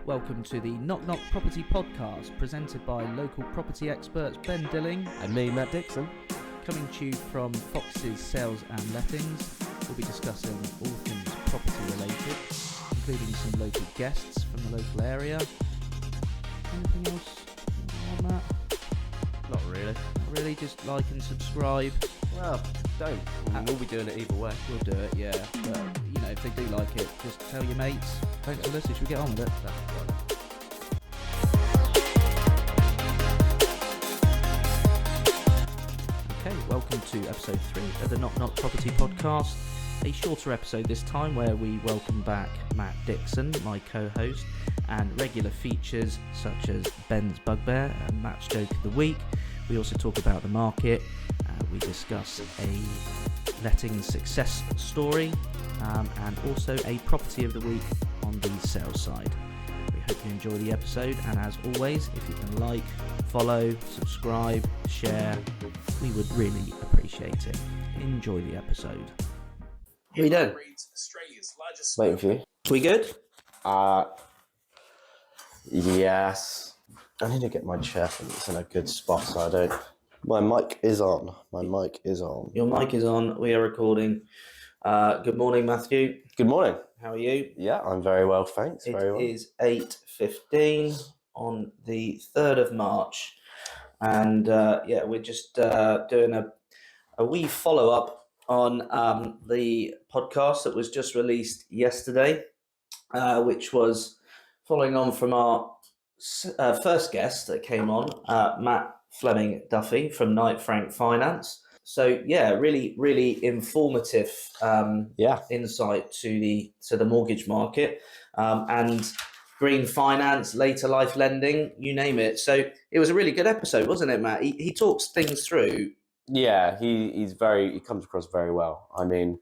Welcome to the Knock Knock Property Podcast, presented by local property experts Ben Dilling and me, Matt Dixon. Coming to you from Fox's Sales and Lettings. We'll be discussing all things property related, including some local guests from the local area. Anything else on that? Not really. Not really, just like and subscribe. Well, don't. We'll be doing it either way. We'll do it, yeah. But, you know, if they do like it, just tell your mates. Thanks for listening. Should we get on with it? Okay, welcome to episode 3 of the Knock Knock Property Podcast. A shorter episode this time where we welcome back Matt Dixon, my co-host, and regular features such as Ben's Bugbear and Matt's Joke of the Week. We also talk about the market. We discuss a letting success story and also a property of the week on the sales side. We hope you enjoy the episode, and as always, if you can like, follow, subscribe, share, we would really appreciate it. Enjoy the episode. How you doing? Waiting for you. We good? Yes. I need to get my chair from it's in a good spot so I don't... My mic is on. Your mic is on. We are recording. Good morning, Matthew. Good morning. How are you? Yeah, I'm very well, thanks. Very well. It is 8:15 on the 3rd of March. And we're just doing a wee follow-up on the podcast that was just released yesterday, which was following on from our first guest that came on, Matthew Fleming-Duffy from Knight Frank Finance. So yeah, really informative insight to the mortgage market and green finance, later life lending, you name it. So it was a really good episode, wasn't it, Matt? He talks things through. Yeah, he comes across very well. I mean,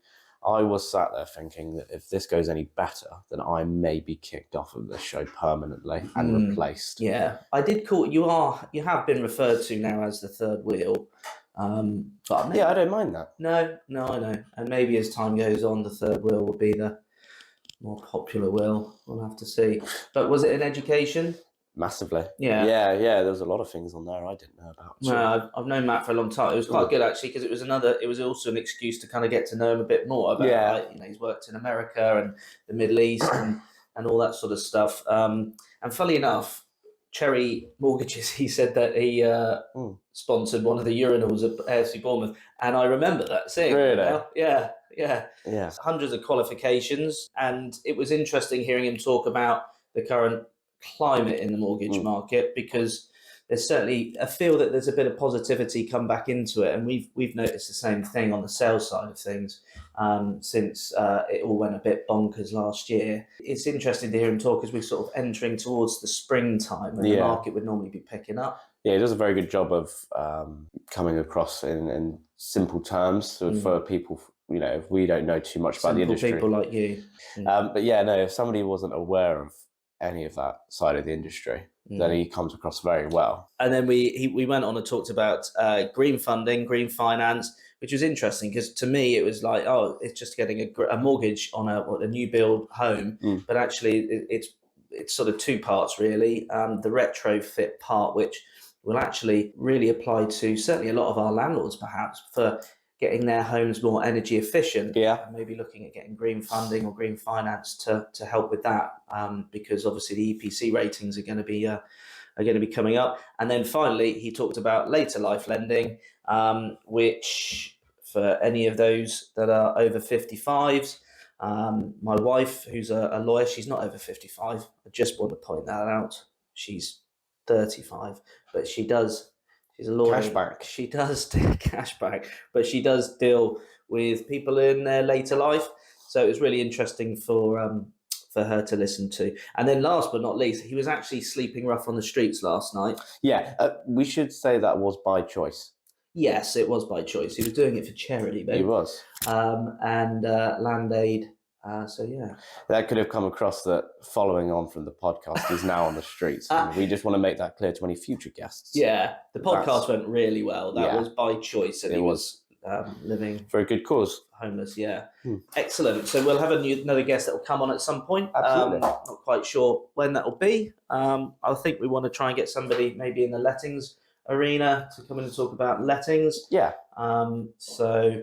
I was sat there thinking that if this goes any better, then I may be kicked off of this show permanently and replaced. Yeah, I did call you have been referred to now as the third wheel. But maybe, yeah, I don't mind that. No, I know. And maybe as time goes on, the third wheel will be the more popular wheel. We'll have to see. But was it in education? Massively. Yeah. There was a lot of things on there I didn't know about. So. No, I've known Matt for a long time. It was quite good actually, because it was also an excuse to kind of get to know him a bit more about like, he's worked in America and the Middle East and all that sort of stuff. And funnily enough, Cherry Mortgages, he said that he sponsored one of the urinals at AFC Bournemouth, and I remember that seeing. Really? Yeah. Hundreds of qualifications, and it was interesting hearing him talk about the current climate in the mortgage market, because there's certainly a feel that there's a bit of positivity come back into it, and we've noticed the same thing on the sales side of things since it all went a bit bonkers last year. It's interesting to hear him talk as we're sort of entering towards the springtime when the market would normally be picking up. Yeah, he does a very good job of coming across in simple terms. So for people, you know, if we don't know too much about the industry, people like you. If somebody wasn't aware of any of that side of the industry, then he comes across very well. And then we went on and talked about green funding, green finance, which was interesting because to me it was like, oh, it's just getting a mortgage on a new build home, but actually it's sort of two parts really. The retrofit part, which will actually really apply to certainly a lot of our landlords, perhaps for getting their homes more energy efficient. Yeah. Maybe looking at getting green funding or green finance to help with that, because obviously the EPC ratings are going to be coming up. And then finally, he talked about later life lending, which for any of those that are over 55s, my wife, who's a lawyer, she's not over 55. I just want to point that out. She's 35, but she's a lawyer. Cashback. She does do cashback, but she does deal with people in their later life. So it was really interesting for her to listen to. And then last but not least, he was actually sleeping rough on the streets last night. Yeah, we should say that was by choice. Yes, it was by choice. He was doing it for charity, babe. He was. And Land Aid. So yeah, that could have come across that following on from the podcast is now on the streets. And we just want to make that clear to any future guests. Yeah, the podcast went really well. That was by choice, and he was living For a good cause. homeless. Yeah, excellent. So we'll have another guest that will come on at some point. Absolutely. Not quite sure when that will be. I think we want to try and get somebody maybe in the lettings arena to come in and talk about lettings. Yeah. So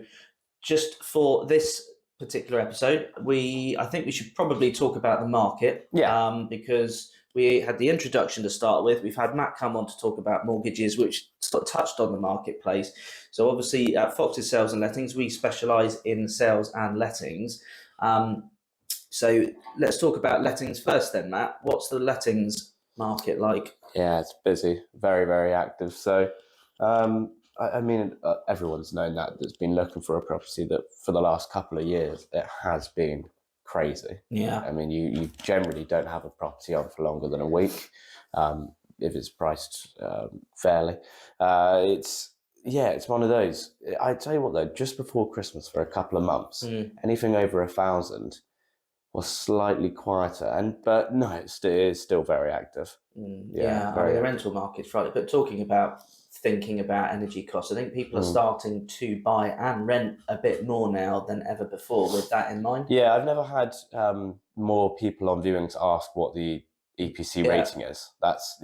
just for this particular episode, I think we should probably talk about the market. Yeah. Because we had the introduction to start with. We've had Matt come on to talk about mortgages, which sort of touched on the marketplace. So obviously at Fox's Sales and Lettings, we specialise in sales and lettings. So let's talk about lettings first then, Matt. What's the lettings market like? Yeah, it's busy, very, very active. So, I mean, everyone's known that that's been looking for a property that for the last couple of years, it has been crazy. Yeah. I mean, you generally don't have a property on for longer than a week if it's priced fairly. It's one of those. I tell you what, though, just before Christmas for a couple of months, anything over 1,000 was slightly quieter, but no, it is still very active. I mean, the rental market's right. But thinking about energy costs, I think people are starting to buy and rent a bit more now than ever before with that in mind. Yeah, I've never had more people on viewings ask what the EPC rating is. That's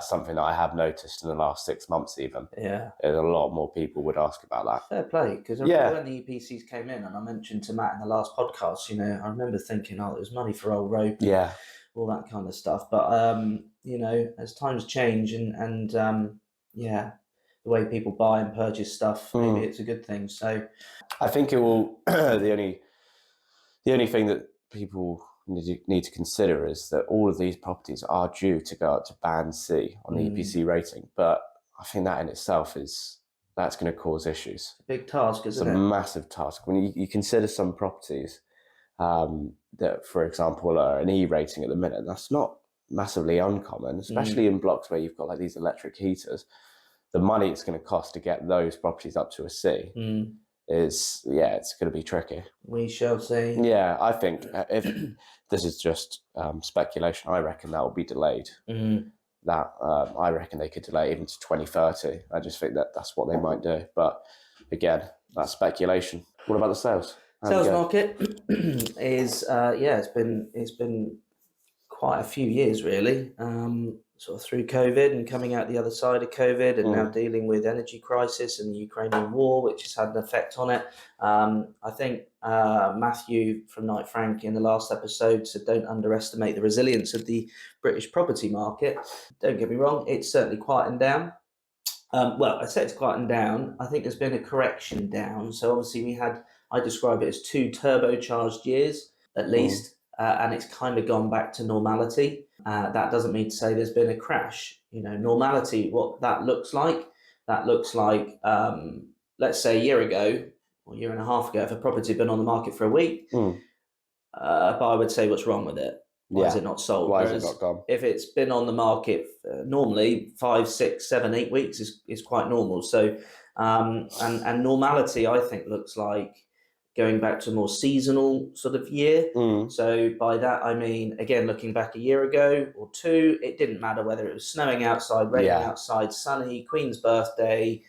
something that I have noticed in the last 6 months even. Yeah. There's a lot more people would ask about that. Fair play, because when the EPCs came in, and I mentioned to Matt in the last podcast, I remember thinking, there's money for old rope, all that kind of stuff. But as times change and the way people buy and purchase stuff, maybe it's a good thing. So I think it will. The only thing that people need to consider is that all of these properties are due to go up to Band C on the EPC rating, but I think that in itself that's going to cause issues. A big task, isn't it? It's a massive task. When you consider some properties that, for example, are an E rating at the minute, that's not massively uncommon, especially in blocks where you've got like these electric heaters. The money it's going to cost to get those properties up to a C it's going to be tricky. We shall see. Yeah, I think if this is just speculation, I reckon that will be delayed. That I reckon they could delay even to 2030. I just think that's what they might do. But again, that's speculation. What about the sales? Sales market is it's been quite a few years really. Sort of through COVID and coming out the other side of COVID and now dealing with energy crisis and the Ukrainian war, which has had an effect on it. I think Matthew from Knight Frank in the last episode said don't underestimate the resilience of the British property market. Don't get me wrong, it's certainly quietened down. I say it's quietened down. I think there's been a correction down. So obviously I describe it as 2 turbocharged years at least, and it's kind of gone back to normality. That doesn't mean to say there's been a crash. Normality, what that looks like, let's say a year ago or a year and a half ago, if a property had been on the market for a week, a buyer would say, what's wrong with it? Why is it not sold? Why is it not gone? If it's been on the market normally 5, 6, 7, 8 weeks is quite normal. So, and normality, I think, looks like going back to a more seasonal sort of year. So by that, I mean, again, looking back a year ago or 2, it didn't matter whether it was snowing outside, raining outside, sunny, Queen's birthday,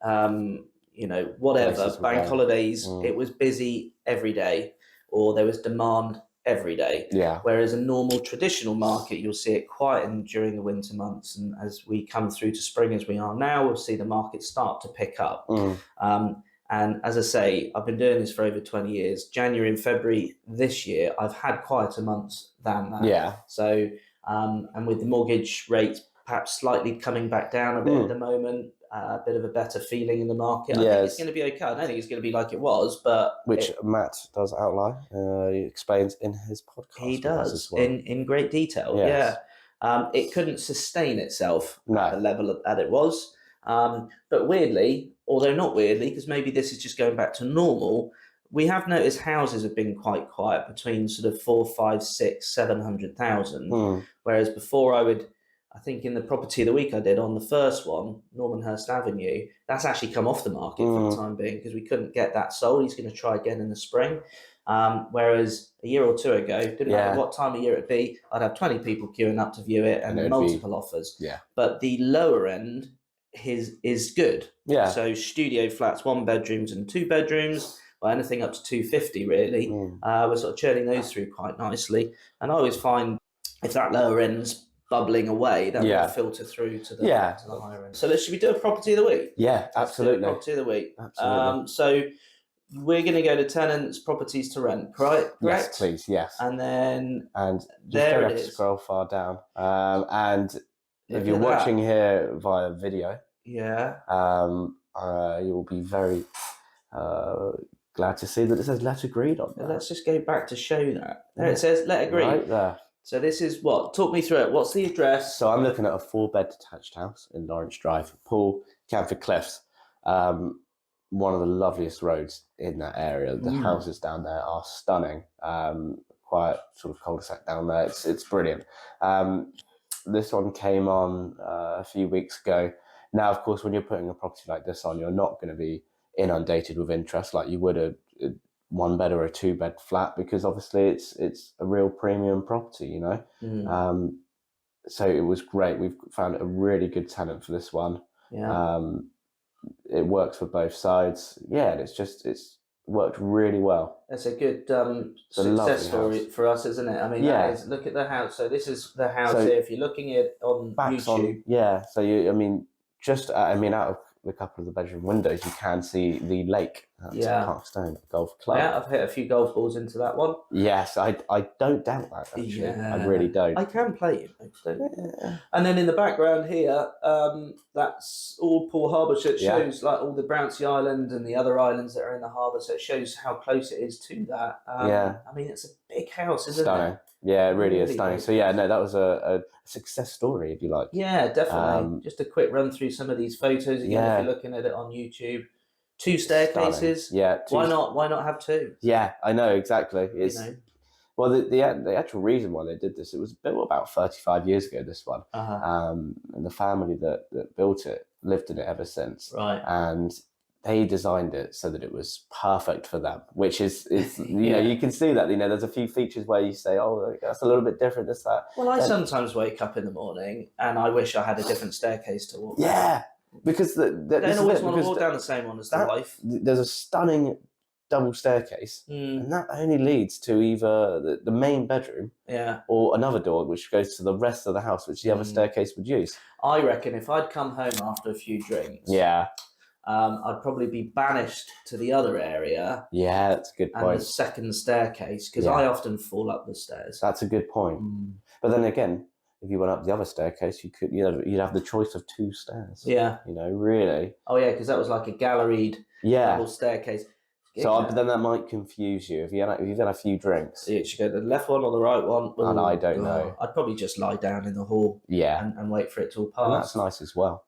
whatever, bank holidays, it was busy every day, or there was demand every day. Yeah. Whereas a normal traditional market, you'll see it quieten during the winter months. And as we come through to spring, as we are now, we'll see the market start to pick up. And as I say, I've been doing this for over 20 years. January and February this year, I've had quieter months than that. Yeah. So, and with the mortgage rates perhaps slightly coming back down a bit at the moment, a bit of a better feeling in the market. I think it's going to be okay. I don't think it's going to be like it was, but... Which Matt does outline. He explains in his podcast. He does, as well. in great detail, it couldn't sustain itself at the level that it was. But weirdly, although not weirdly, because maybe this is just going back to normal, we have noticed houses have been quite quiet between sort of 4, 5, 6, 700,000. Whereas before I think in the property of the week I did on the first one, Normanhurst Avenue, that's actually come off the market for the time being because we couldn't get that sold. He's going to try again in the spring. Whereas a year or 2 ago, didn't matter what time of year it'd be, I'd have 20 people queuing up to view it and multiple offers. Yeah. But the lower end, is good. Yeah. So studio flats, 1 bedrooms and 2 bedrooms, or anything up to 250 really. We're sort of churning those through quite nicely. And I always find if that lower end's bubbling away, that will filter through to the higher end. So should we do a property of the week? Yeah, absolutely. Property of the week. Absolutely. So we're going to go to tenants, properties to rent, correct? Yes, please, yes. And then just there don't it have to is. scroll far down. And Look if you're at watching here via video, yeah, you'll be very glad to see that it says let agreed on there. Let's just go back to show that. There it says let agreed. Right there. So this is what? Talk me through it. What's the address? So I'm looking at a 4-bed detached house in Lawrence Drive, Pool, Canford Cliffs. One of the loveliest roads in that area. The houses down there are stunning. Quite sort of cul-de-sac down there. It's brilliant. This one came on a few weeks ago. Now, of course, when you're putting a property like this on, you're not going to be inundated with interest like you would a 1-bed or a 2-bed flat, because obviously it's a real premium property, you know. So it was great. We've found a really good tenant for this one. Yeah. It works for both sides. Yeah, and it's worked really well. That's a good success story for us, isn't it? I mean, look at the house. So this is the house here. If you're looking at it on YouTube. So out of the couple of the bedroom windows, you can see the lake. That's Parkstone Golf Club. Yeah, I've hit a few golf balls into that one. Yes, I don't doubt that, actually. Yeah. I really don't. I can play it. Yeah. And then in the background here, that's all Poole Harbour. So it shows like all the Bouncy Island and the other islands that are in the harbour. So it shows how close it is to that. I mean, it's a big house, isn't it? Yeah, it really is stunning. So that was a success story, if you like. Yeah, definitely. Just a quick run through some of these photos again. If you're looking at it on YouTube, 2 staircases. Stunning. Yeah. Why not? Why not have 2? Yeah, I know exactly. It's well, the actual reason why they did this, it was built about 35 years ago. This one, and the family that built it lived in it ever since. Right. And they designed it so that it was perfect for them, which is you know, you can see that, you know, there's a few features where you say, oh, that's a little bit different, this, that. Well, I sometimes wake up in the morning and I wish I had a different staircase to walk down. Yeah, because they don't always want to walk down the same one as the wife. There's a stunning double staircase, and that only leads to either the main bedroom or another door which goes to the rest of the house, which the other staircase would use. I reckon if I'd come home after a few drinks, I'd probably be banished to the other area. Yeah, that's a good point. And the second staircase, because I often fall up the stairs. That's a good point. But then again, if you went up the other staircase, you'd have the choice of 2 stairs. Yeah. You know, really. Oh yeah, because that was like a galleried double staircase. So then that might confuse you if you've had a few drinks. You should go to the left one or the right one. And I don't know. I'd probably just lie down in the hall. Yeah. And wait for it to all pass. And that's nice as well.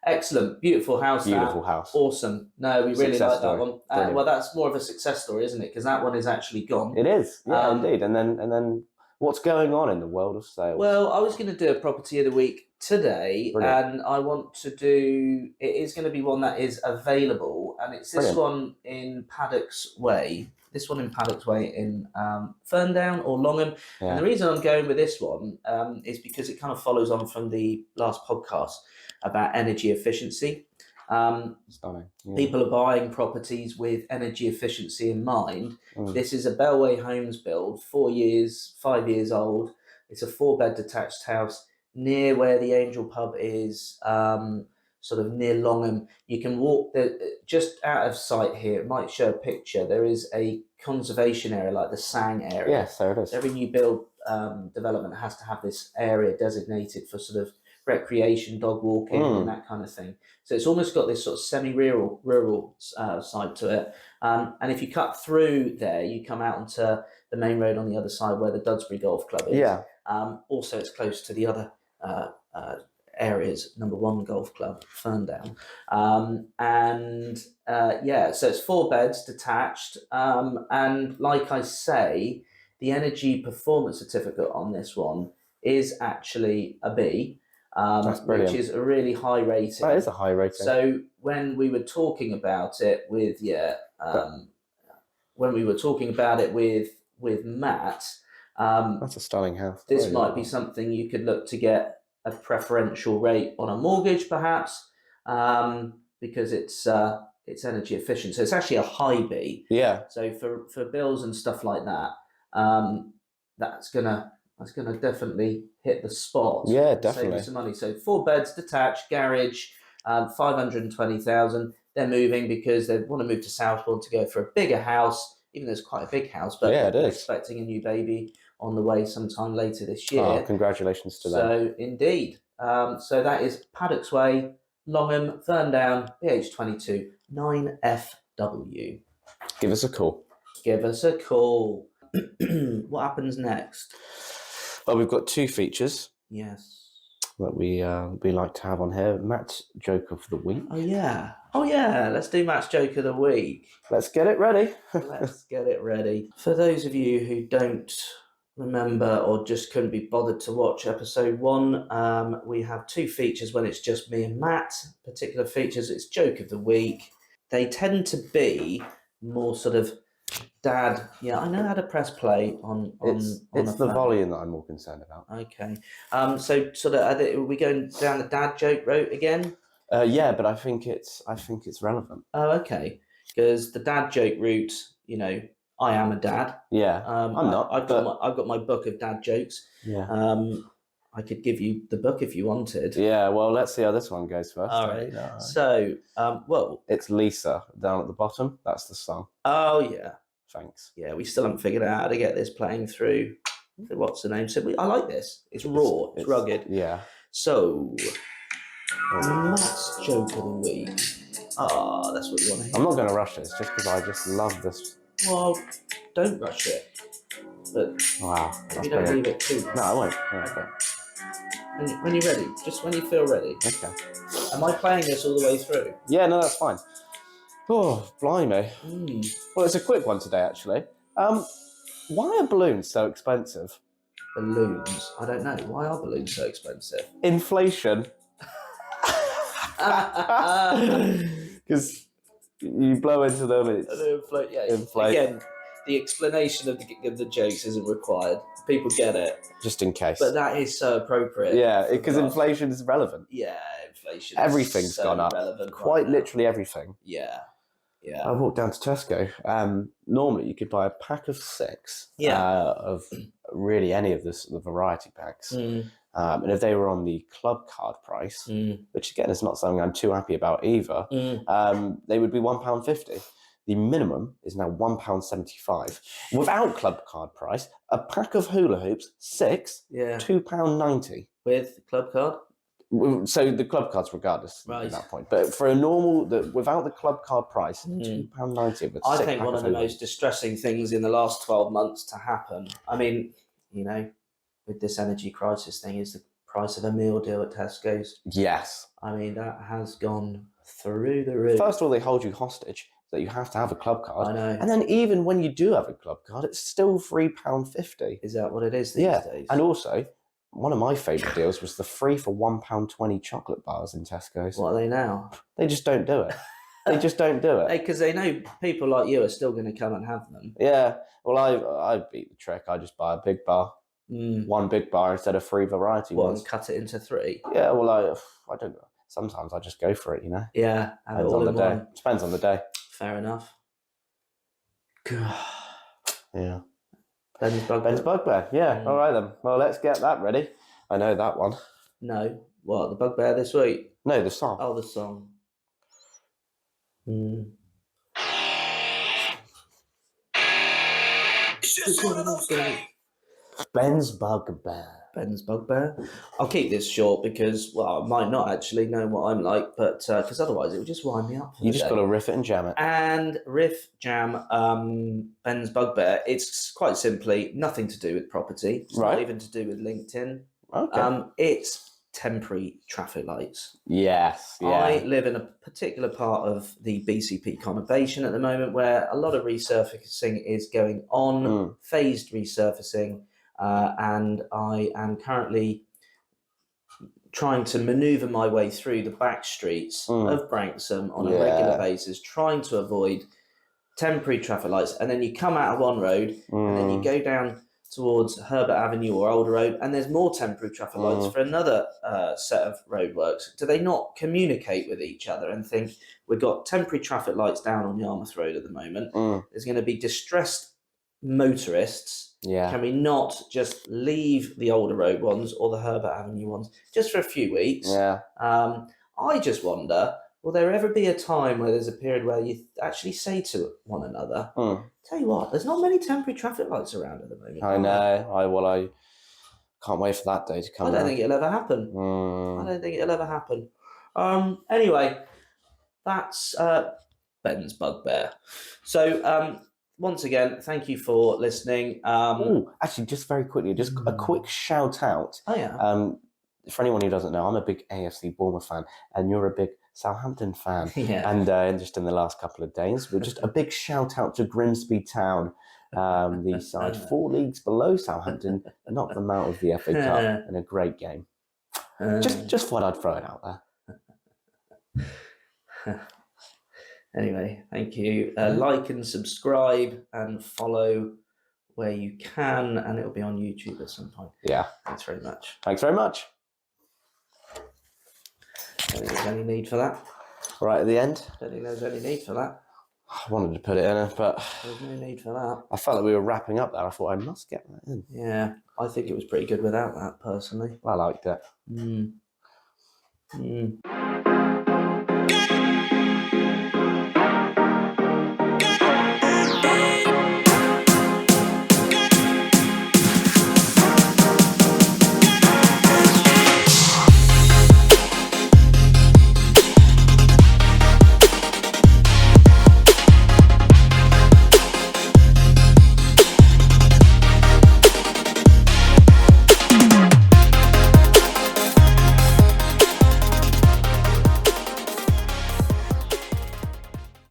Excellent, beautiful house. Beautiful house. Awesome. No, we really like that one. Brilliant. Well, that's more of a success story, isn't it? Because that one is actually gone. It is. Yeah, indeed. And then what's going on in the world of sales? Well, I was going to do a property of the week today. Brilliant. And I want to do. It is going to be one that is available, and it's this one in Paddocks Way. This one in Paddocks Way in Ferndown or Longham. Yeah. And the reason I'm going with this one is because it kind of follows on from the last podcast about energy efficiency. Stunning. Yeah. People are buying properties with energy efficiency in mind. This is a Bellway Homes build, 5 years old. It's a 4-bed detached house near where the Angel Pub is, sort of near Longham. You can walk just out of sight here. It might show a picture. There is a conservation area, like the Sang area. Yes, there it is. Every new build development has to have this area designated for sort of recreation, dog walking, and that kind of thing. So it's almost got this sort of semi-rural side to it. And if you cut through there, you come out onto the main road on the other side where the Dudsbury Golf Club is. Yeah. Also, it's close to the other areas, number 1 golf club, Ferndown. So it's 4 beds detached. And like I say, the energy performance certificate on this one is actually a B. That's brilliant. Which is a really high rating. That is a high rating. So when we were talking about it with Matt, that's a stunning house. This might be something you could look to get a preferential rate on a mortgage, perhaps, because it's energy efficient. So it's actually a high B. Yeah. So for bills and stuff like that, that's gonna definitely hit the spot. Yeah, and definitely. Save you some money. So 4 beds, detached, garage, 520,000. They're moving because they want to move to Southbourne to go for a bigger house, even though it's quite a big house. But yeah, they're it is. expecting a new baby on the way sometime later this year. Oh, congratulations to them. So indeed. So that is Paddocks Way, Longham, Ferndown, BH22 9FW. Give us a call. Give us a call. What happens next? Well, we've got 2 features. Yes. That we like to have on here. Matt's joke of the week. Oh yeah. Let's do Matt's joke of the week. Let's get it ready. Let's get it ready. For those of you who don't remember or just couldn't be bothered to watch episode 1, we have 2 features when it's just me and Matt. Particular features, it's joke of the week. They tend to be more sort of dad. Yeah, I know how to press play on It's the volume that I'm more concerned about. Okay. So sort of, are we going down the dad joke route again? Yeah, but I think it's relevant. Oh, okay. Because the dad joke route, I am a dad. Yeah, I'm not. I've got my book of dad jokes. Yeah. I could give you the book if you wanted. Yeah. Well, let's see how this one goes first. All right. So, it's Lisa down at the bottom. That's the song. Oh yeah. Thanks. Yeah, we still haven't figured out how to get this playing through. What's the name? So I like this. It's raw. It's rugged. Yeah. So, Matt's joke of the week. That's what you want to hear. I'm not going to rush this just because I just love this. Well, don't rush it. But wow, you don't leave it too. No, I won't. No, okay. When you're ready, just when you feel ready. Okay. Am I playing this all the way through? Yeah, no, that's fine. Oh, blimey. Well, it's a quick one today, actually. Why are balloons so expensive? Balloons? I don't know. Why are balloons so expensive? Inflation. Because you blow into them, it's inflate. Again, the explanation of the jokes isn't required. People get it. Just in case. But that is so appropriate. Yeah, because inflation is relevant. Yeah, inflation. Everything's so gone up. Quite literally everything. Yeah. Yeah. I walked down to Tesco. Normally, you could buy a pack of 6 of really any of the variety packs. And if they were on the club card price, which again is not something I'm too happy about either, they would be £1.50. The minimum is now £1.75. Without club card price, a pack of hula hoops, 6, £2.90. With club card? So the club cards regardless at that point. But for a normal, without the club card price, £2.90. I think one of the most distressing things in the last 12 months to happen, I mean, with this energy crisis thing, is the price of a meal deal at Tesco's. Yes. I mean, that has gone through the roof. First of all, they hold you hostage, that you have to have a club card. I know. And then even when you do have a club card, it's still £3.50. Is that what it is these days? And also, one of my favourite deals was the 3 for £1.20 chocolate bars in Tesco's. What are they now? They just don't do it. They just don't do it. Because they know people like you are still going to come and have them. Yeah. Well, I beat the trick. I just buy a big bar. 1 big bar instead of 3 variety ones. And cut it into 3? Yeah, well, I don't know. Sometimes I just go for it, Yeah. Depends on the day. Depends on the day. Fair enough. Yeah. Ben's Bugbear. Yeah. All right then. Well, let's get that ready. I know that one. No. What? The Bugbear this week? No, the song. Oh, the song. Ben's Bugbear. Ben's Bugbear. I'll keep this short because, I might not actually know what I'm like, but because otherwise it would just wind me up. You just got to riff it and jam it. And riff jam Ben's Bugbear. It's quite simply nothing to do with property. It's not even to do with LinkedIn. Okay. It's temporary traffic lights. Yes. Yeah. I live in a particular part of the BCP conurbation at the moment where a lot of resurfacing is going on, phased resurfacing. And I am currently trying to manoeuvre my way through the back streets of Branksome on a regular basis, trying to avoid temporary traffic lights. And then you come out of one road and then you go down towards Herbert Avenue or Older Road, and there's more temporary traffic lights for another set of roadworks. Do they not communicate with each other and think, we've got temporary traffic lights down on Yarmouth Road at the moment, there's going to be distressed motorists, can we not just leave the Older Road ones or the Herbert Avenue ones just for a few weeks? I just wonder, will there ever be a time where there's a period where you actually say to one another, tell you what, there's not many temporary traffic lights around at the moment. I know. I can't wait for that day to come. I don't think it'll ever happen. I don't think it'll ever happen. Anyway, that's Ben's bugbear. So once again, thank you for listening. Actually, just very quickly, just a quick shout out. Oh yeah. For anyone who doesn't know, I'm a big AFC Bournemouth fan, and you're a big Southampton fan. Yeah. And just in the last couple of days, but just a big shout out to Grimsby Town, the side 4 leagues below Southampton, knocked them out of the FA Cup in a great game. Just thought I'd throw it out there. Anyway, thank you. Like and subscribe and follow where you can, and it'll be on YouTube at some point. Yeah. Thanks very much. Thanks very much. Don't think there's any need for that. Right at the end. Don't think there's any need for that. I wanted to put it in, but there's no need for that. I felt that we were wrapping up there. I thought I must get that in. Yeah, I think it was pretty good without that, personally. I liked it.